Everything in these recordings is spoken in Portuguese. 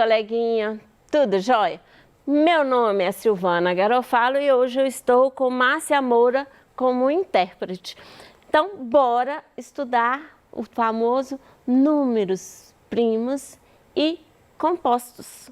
coleguinha, tudo jóia? Meu nome é Silvana Garofalo e hoje eu estou com Márcia Moura como intérprete. Então, bora estudar o famoso números primos e compostos.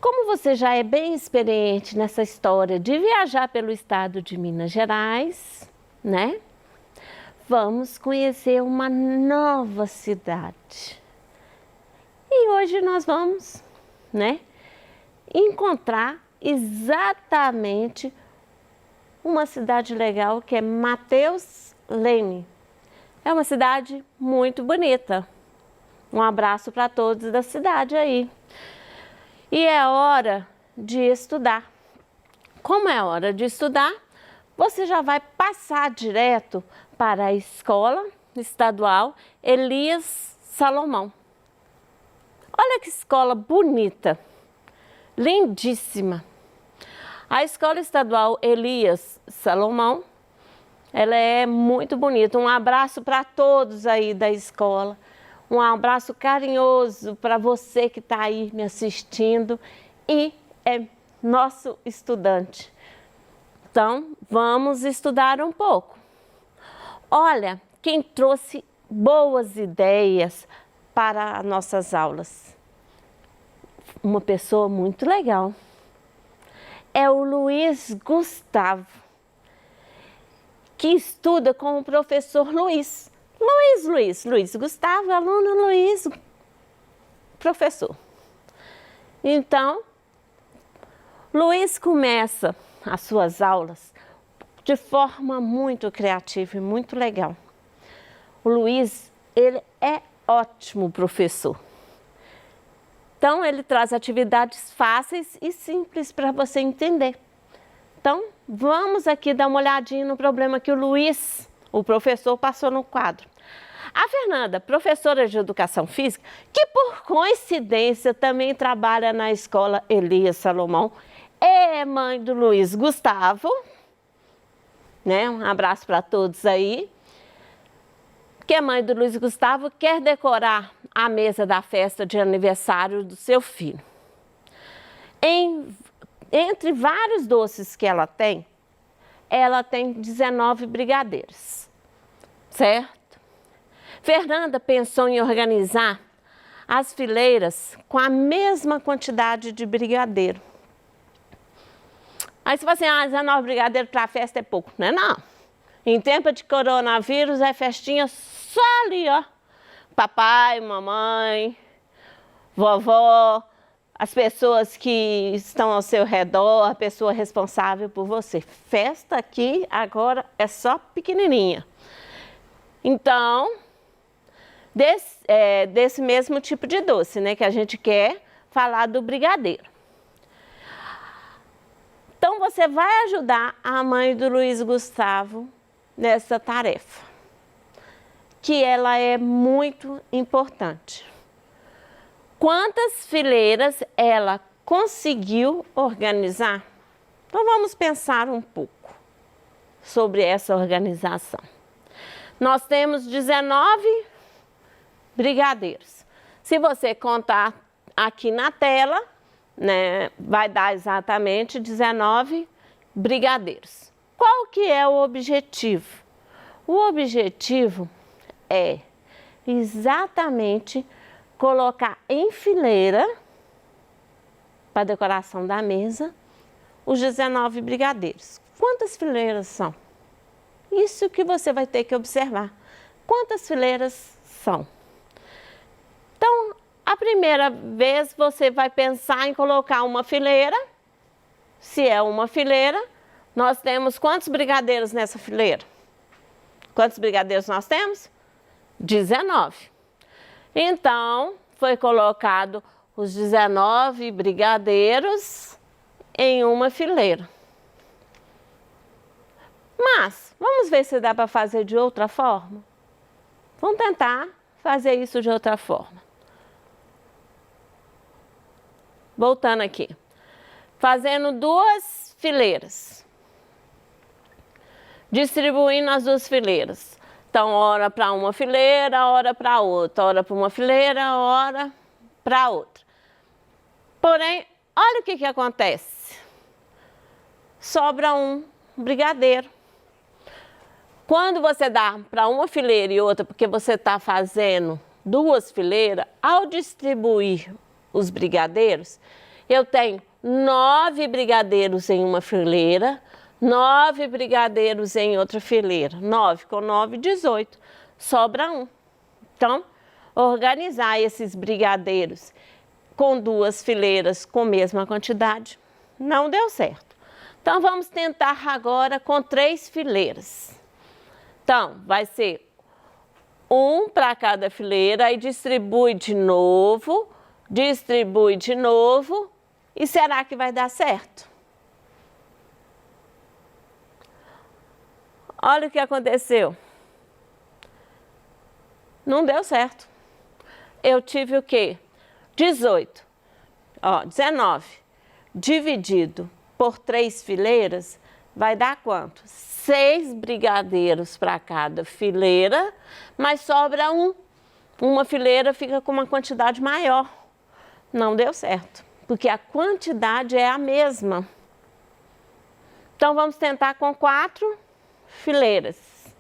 Como você já é bem experiente nessa história de viajar pelo estado de Minas Gerais, né? Vamos conhecer uma nova cidade. E hoje nós vamos, né, encontrar exatamente uma cidade legal que é Mateus Leme. É uma cidade muito bonita. Um abraço para todos da cidade aí. E é hora de estudar. Como é hora de estudar, você já vai passar direto para a Escola Estadual Elias Salomão. Olha que escola bonita, lindíssima. A Escola Estadual Elias Salomão, ela é muito bonita. Um abraço para todos aí da escola. Um abraço carinhoso para você que está aí me assistindo e é nosso estudante. Então, vamos estudar um pouco. Olha, quem trouxe boas ideias para nossas aulas. Uma pessoa muito legal. É o Luiz Gustavo, que estuda com o professor Luiz. Luiz Gustavo, aluno Luiz, professor. Então, Luiz começa as suas aulas de forma muito criativa e muito legal. O Luiz, ele é ótimo professor. Então, ele traz atividades fáceis e simples para você entender. Então, vamos aqui dar uma olhadinha no problema que o Luiz, o professor, passou no quadro. A Fernanda, professora de Educação Física, que por coincidência também trabalha na Escola Elias Salomão, é mãe do Luiz Gustavo, né? Um abraço para todos aí. Que é mãe do Luiz Gustavo, quer decorar a mesa da festa de aniversário do seu filho. Entre vários doces que ela tem 19 brigadeiros, certo? Fernanda pensou em organizar as fileiras com a mesma quantidade de brigadeiro. Aí você fala assim, 19 brigadeiros para a festa é pouco, não é não? Em tempo de coronavírus é festinha só ali, ó. Papai, mamãe, vovó, as pessoas que estão ao seu redor, a pessoa responsável por você. Festa aqui agora é só pequenininha. Então, desse mesmo tipo de doce, né, que a gente quer falar do brigadeiro. Então, você vai ajudar a mãe do Luiz Gustavo nessa tarefa, que ela é muito importante. Quantas fileiras ela conseguiu organizar? Então, vamos pensar um pouco sobre essa organização. Nós temos 19 brigadeiros. Se você contar aqui na tela, né, vai dar exatamente 19 brigadeiros. Qual que é o objetivo? O objetivo é exatamente colocar em fileira, para a decoração da mesa, os 19 brigadeiros. Quantas fileiras são? Isso que você vai ter que observar. Quantas fileiras são? Então, a primeira vez você vai pensar em colocar uma fileira. Se é uma fileira, nós temos quantos brigadeiros nessa fileira? Quantos brigadeiros nós temos? 19. Então, foi colocado os 19 brigadeiros em uma fileira. Mas, vamos ver se dá para fazer de outra forma? Vamos tentar fazer isso de outra forma. Voltando aqui. Fazendo duas fileiras. Distribuindo as duas fileiras. Então, hora para uma fileira, hora para outra. Hora para uma fileira, hora para outra. Porém, olha o que acontece. Sobra um brigadeiro. Quando você dá para uma fileira e outra, porque você está fazendo 2 fileiras, ao distribuir os brigadeiros, eu tenho 9 brigadeiros em uma fileira, 9 brigadeiros em outra fileira. 9 com 9, 18. Sobra um. Então, organizar esses brigadeiros com 2 fileiras com a mesma quantidade não deu certo. Então, vamos tentar agora com 3 fileiras. Então, vai ser um para cada fileira, aí distribui de novo, e será que vai dar certo? Olha o que aconteceu. Não deu certo. Eu tive o quê? 18. 19 dividido por 3 fileiras vai dar quanto? 6 brigadeiros para cada fileira, mas sobra um. Uma fileira fica com uma quantidade maior. Não deu certo, porque a quantidade é a mesma. Então, vamos tentar com 4 fileiras.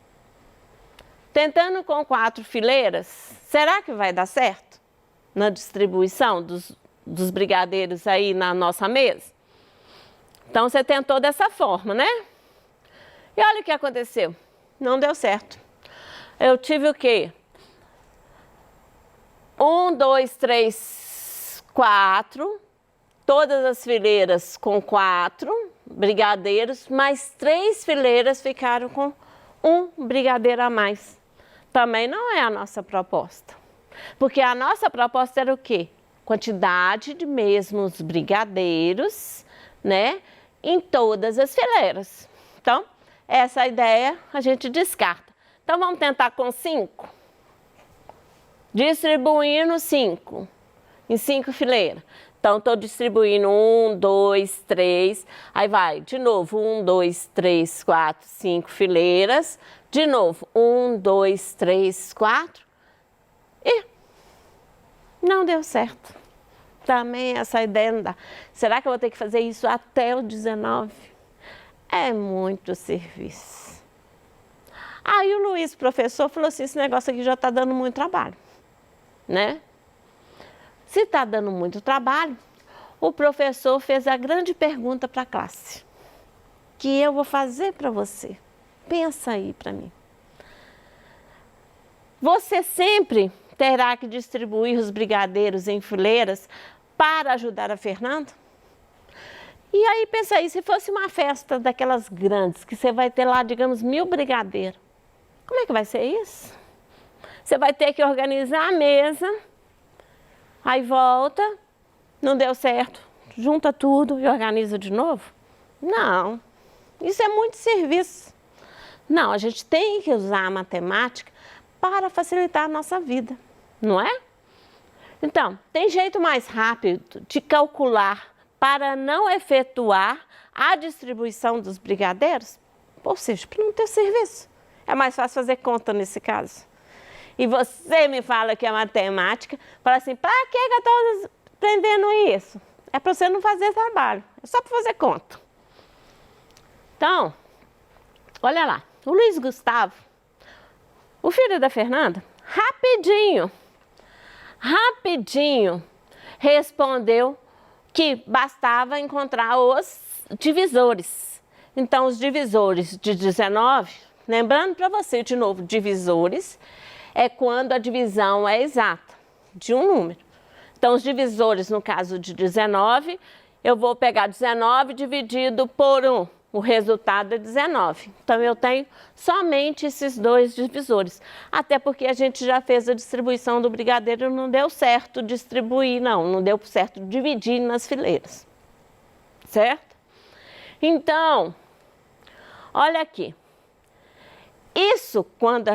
Tentando com 4 fileiras, será que vai dar certo na distribuição dos brigadeiros aí na nossa mesa? Então, você tentou dessa forma, né? E olha o que aconteceu. Não deu certo. Eu tive o quê? 1, 2, 3, 4. Todas as fileiras com 4 brigadeiros, mas 3 fileiras ficaram com 1 brigadeiro a mais. Também não é a nossa proposta. Porque a nossa proposta era o quê? Quantidade de mesmos brigadeiros, né? Em todas as fileiras. Então, essa ideia a gente descarta. Então, vamos tentar com 5. Distribuindo 5 em 5 fileiras. Então, estou distribuindo 1, 2, 3, aí vai, de novo, 1, 2, 3, 4, 5 fileiras, de novo, 1, 2, 3, 4, e não deu certo. Também essa ideia não dá. Será que eu vou ter que fazer isso até o 19? É muito serviço. Aí o Luiz, professor, falou assim, esse negócio aqui já está dando muito trabalho, né? Se está dando muito trabalho, o professor fez a grande pergunta para a classe, que eu vou fazer para você. Pensa aí para mim. Você sempre terá que distribuir os brigadeiros em fileiras para ajudar a Fernanda? E aí pensa aí, se fosse uma festa daquelas grandes, que você vai ter lá, digamos, 1000 brigadeiros, como é que vai ser isso? Você vai ter que organizar a mesa, aí volta, não deu certo, junta tudo e organiza de novo? Não, isso é muito serviço. Não, a gente tem que usar a matemática para facilitar a nossa vida, não é? Então, tem jeito mais rápido de calcular para não efetuar a distribuição dos brigadeiros? Ou seja, para não ter serviço. É mais fácil fazer conta nesse caso. E você me fala que é matemática, fala assim, para que eu estou aprendendo isso? É para você não fazer trabalho, é só para fazer conta. Então, olha lá, o Luiz Gustavo, o filho da Fernanda, rapidinho respondeu que bastava encontrar os divisores. Então, os divisores de 19, lembrando para você de novo, divisores é quando a divisão é exata de um número. Então, os divisores, no caso de 19, eu vou pegar 19 dividido por 1. O resultado é 19. Então, eu tenho somente esses 2 divisores. Até porque a gente já fez a distribuição do brigadeiro e não deu certo distribuir, não deu certo dividir nas fileiras. Certo? Então, olha aqui. Isso,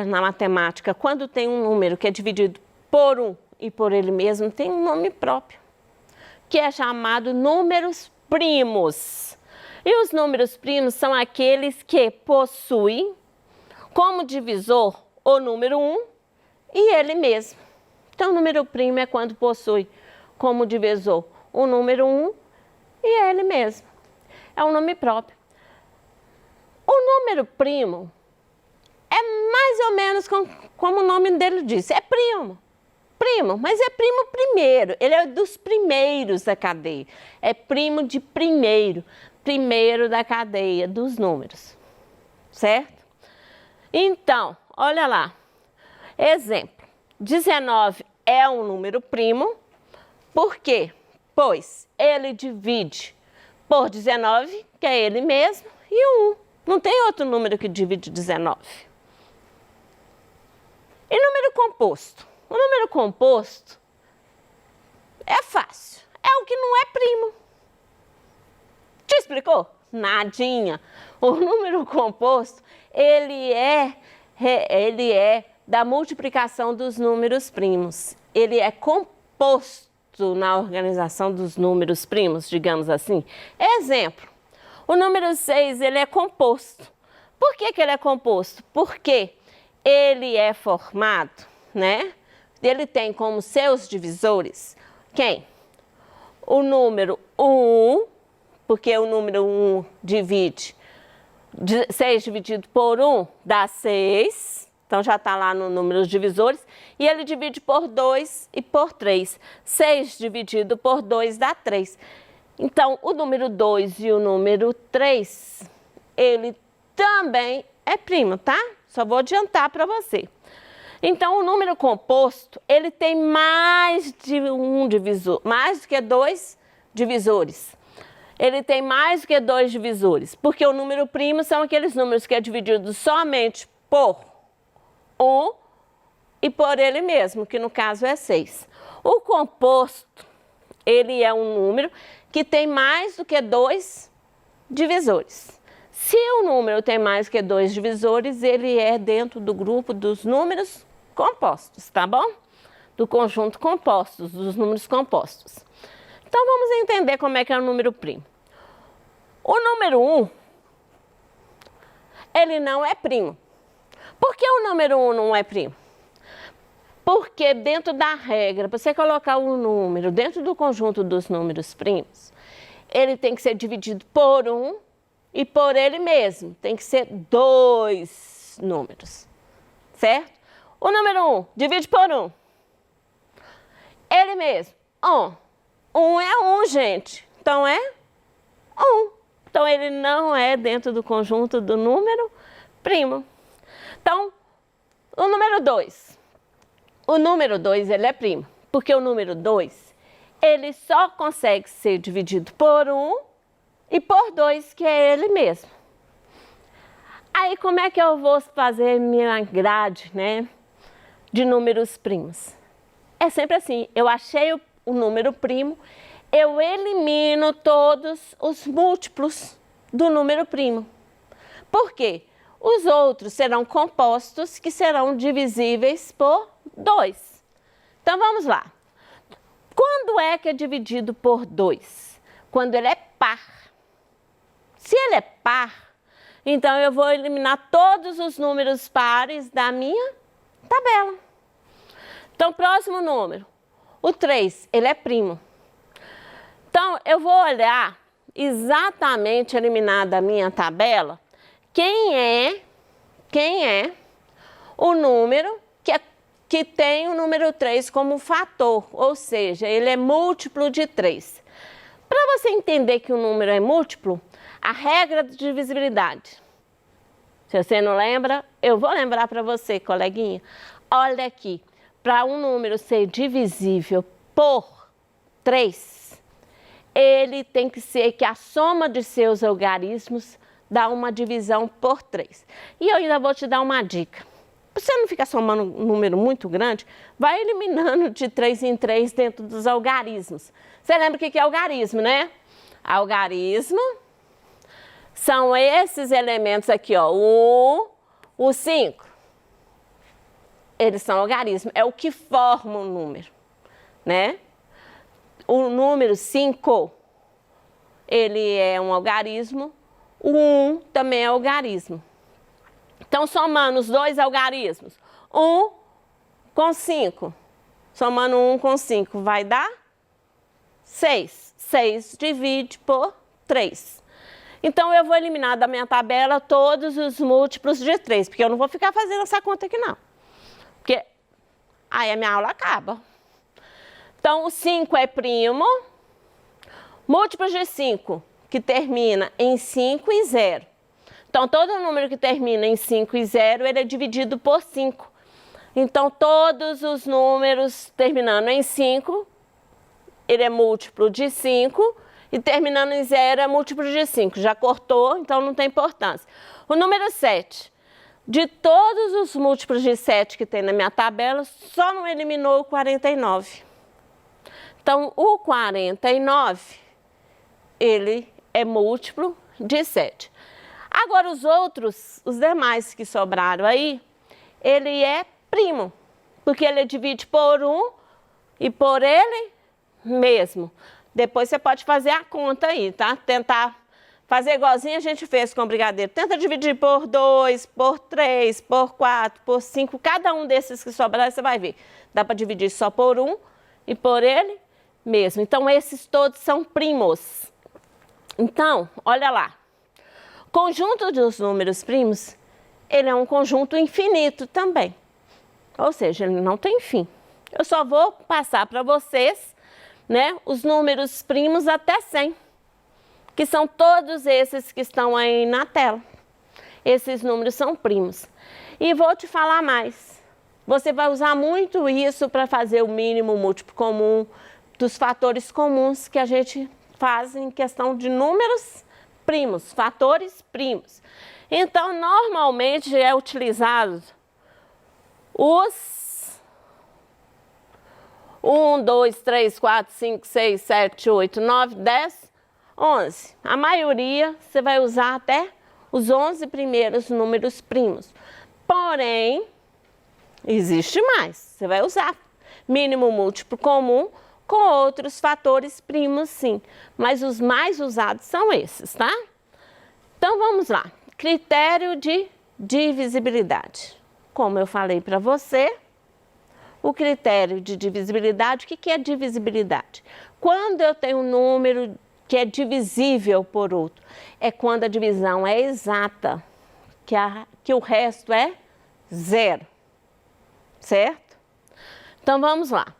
na matemática, quando tem um número que é dividido por 1 e por ele mesmo, tem um nome próprio, que é chamado números primos. E os números primos são aqueles que possuem como divisor o número 1 e ele mesmo. Então, o número primo é quando possui como divisor o número 1 e ele mesmo. É um nome próprio. O número primo é mais ou menos como o nome dele diz, é primo. Primo, mas é primo primeiro, ele é dos primeiros da cadeia. É primo de primeiro, primeiro da cadeia dos números, certo? Então, olha lá, exemplo, 19 é um número primo, por quê? Pois ele divide por 19, que é ele mesmo, e 1. Não tem outro número que divide 19. E número composto? O número composto é fácil, é o que não é primo. Te explicou? Nadinha. O número composto, ele é da multiplicação dos números primos. Ele é composto na organização dos números primos, digamos assim. Exemplo, o número 6, ele é composto. Por que ele é composto? Porque ele é formado, né? Ele tem como seus divisores, quem? O número 1, porque o número 1 divide, 6 dividido por 1 dá 6, então já está lá no número dos divisores, e ele divide por 2 e por 3. 6 dividido por 2 dá 3. Então, o número 2 e o número 3, ele também é primo, tá? Só vou adiantar para você. Então, o número composto, ele tem mais de um divisor, mais do que 2 divisores. Ele tem mais do que 2 divisores, porque o número primo são aqueles números que é dividido somente por 1 e por ele mesmo, que no caso é 6. O composto, ele é um número que tem mais do que 2 divisores. Se o número tem mais que 2 divisores, ele é dentro do grupo dos números compostos, tá bom? Do conjunto compostos, dos números compostos. Então, vamos entender como é que é o número primo. O número 1, ele não é primo. Por que o número 1 não é primo? Porque dentro da regra, para você colocar um número dentro do conjunto dos números primos, ele tem que ser dividido por 1 e por ele mesmo. Tem que ser 2 números, certo? O número 1, divide por 1. Ele mesmo, 1. 1 é 1, gente. Então, é 1. Então, ele não é dentro do conjunto do número primo. Então, o número 2. O número 2, ele é primo. Porque o número 2, ele só consegue ser dividido por 1 e por 2, que é ele mesmo. Aí, como é que eu vou fazer minha grade, né, de números primos? É sempre assim, eu achei o número primo, eu elimino todos os múltiplos do número primo. Por quê? Os outros serão compostos que serão divisíveis por 2. Então, vamos lá. Quando é que é dividido por 2? Quando ele é par. Se ele é par, então eu vou eliminar todos os números pares da minha tabela. Então, próximo número, o 3, ele é primo. Então, eu vou olhar exatamente, eliminar da minha tabela, quem é o número que tem o número 3 como fator, ou seja, ele é múltiplo de 3. Para você entender que o número é múltiplo, a regra de divisibilidade. Se você não lembra, eu vou lembrar para você, coleguinha. Olha aqui, para um número ser divisível por 3, ele tem que ser que a soma de seus algarismos dá uma divisão por 3. E eu ainda vou te dar uma dica. Para você não ficar somando um número muito grande, vai eliminando de 3 em 3 dentro dos algarismos. Você lembra o que é algarismo, né? Algarismo são esses elementos aqui, ó, o 5. Eles são algarismo, é o que forma o número, né? O número 5, ele é um algarismo, o 1 também é algarismo. Então, somando os dois algarismos, 1 com 5, somando 1 com 5, vai dar 6. 6 divide por 3. Então, eu vou eliminar da minha tabela todos os múltiplos de 3, porque eu não vou ficar fazendo essa conta aqui, não. Porque aí a minha aula acaba. Então, o 5 é primo. Múltiplos de 5, que termina em 5 e 0. Então, todo número que termina em 5 e 0, ele é dividido por 5. Então, todos os números terminando em 5, ele é múltiplo de 5. E terminando em 0 é múltiplo de 5. Já cortou, então não tem importância. O número 7. De todos os múltiplos de 7 que tem na minha tabela, só não eliminou o 49. Então, o 49, ele é múltiplo de 7. Agora, os outros, os demais que sobraram aí, ele é primo, porque ele divide por 1 e por ele mesmo. Depois você pode fazer a conta aí, tá? Tentar fazer igualzinho a gente fez com o brigadeiro. Tenta dividir por 2, por 3, por 4, por 5. Cada um desses que sobraram, você vai ver. Dá para dividir só por 1 e por ele mesmo. Então, esses todos são primos. Então, olha lá. Conjunto dos números primos, ele é um conjunto infinito também. Ou seja, ele não tem fim. Eu só vou passar para vocês, né, os números primos até 100, que são todos esses que estão aí na tela. Esses números são primos. E vou te falar mais. Você vai usar muito isso para fazer o mínimo múltiplo comum, dos fatores comuns que a gente faz em questão de números primos, fatores primos. Então, normalmente é utilizado os 1, 2, 3, 4, 5, 6, 7, 8, 9, 10, 11. A maioria você vai usar até os 11 primeiros números primos. Porém, existe mais. Você vai usar mínimo múltiplo comum com outros fatores primos, sim. Mas os mais usados são esses, tá? Então, vamos lá. Critério de divisibilidade. Como eu falei para você, o critério de divisibilidade, o que é divisibilidade? Quando eu tenho um número que é divisível por outro, é quando a divisão é exata, que o resto é 0, certo? Então, vamos lá.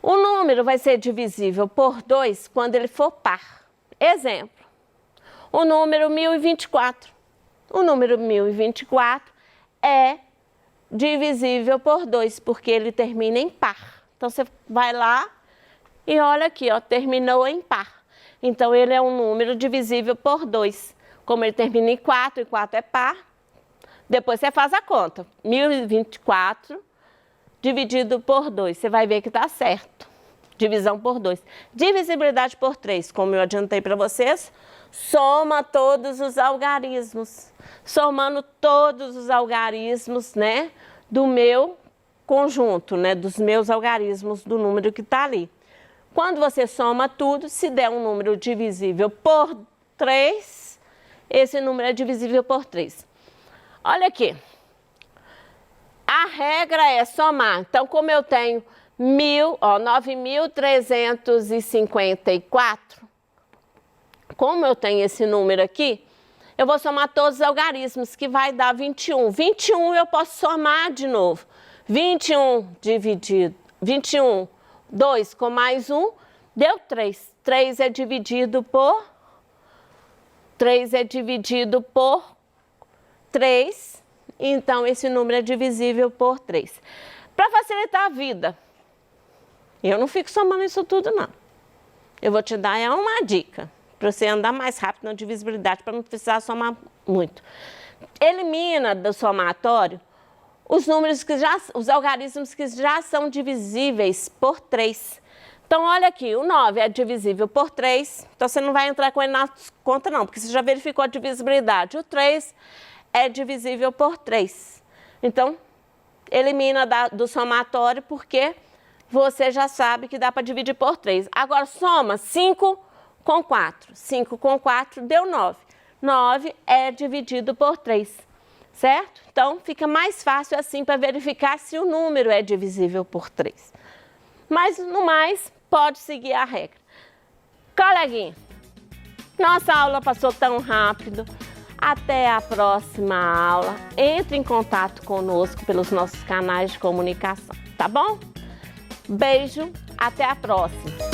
O número vai ser divisível por 2 quando ele for par. Exemplo, o número 1024. O número 1024 é divisível por 2, porque ele termina em par. Então, você vai lá e olha aqui, ó, terminou em par. Então, ele é um número divisível por 2. Como ele termina em 4, e 4 é par, depois você faz a conta. 1024 dividido por 2, você vai ver que está certo. Divisão por 2. Divisibilidade por 3, como eu adiantei para vocês, soma todos os algarismos. Somando todos os algarismos, né, do meu conjunto, né, dos meus algarismos do número que está ali. Quando você soma tudo, se der um número divisível por 3, esse número é divisível por 3. Olha aqui. A regra é somar. Então, como eu tenho 9.354, como eu tenho esse número aqui, eu vou somar todos os algarismos, que vai dar 21. 21 eu posso somar de novo. 21 dividido, 21, 2 com mais 1, deu 3. 3 é dividido por 3, então esse número é divisível por 3. Para facilitar a vida, eu não fico somando isso tudo, não. Eu vou te dar uma dica, para você andar mais rápido na divisibilidade, para não precisar somar muito. Elimina do somatório os números os algarismos que já são divisíveis por 3. Então, olha aqui, o 9 é divisível por 3, então você não vai entrar com ele na conta não, porque você já verificou a divisibilidade. O 3 é divisível por 3. Então, elimina do somatório, porque você já sabe que dá para dividir por 3. Agora, soma 5 com 4. 5 com 4 deu 9. 9 é dividido por 3, certo? Então, fica mais fácil assim para verificar se o número é divisível por 3. Mas, no mais, pode seguir a regra. Coleguinha, nossa aula passou tão rápido. Até a próxima aula. Entre em contato conosco pelos nossos canais de comunicação, tá bom? Beijo, até a próxima.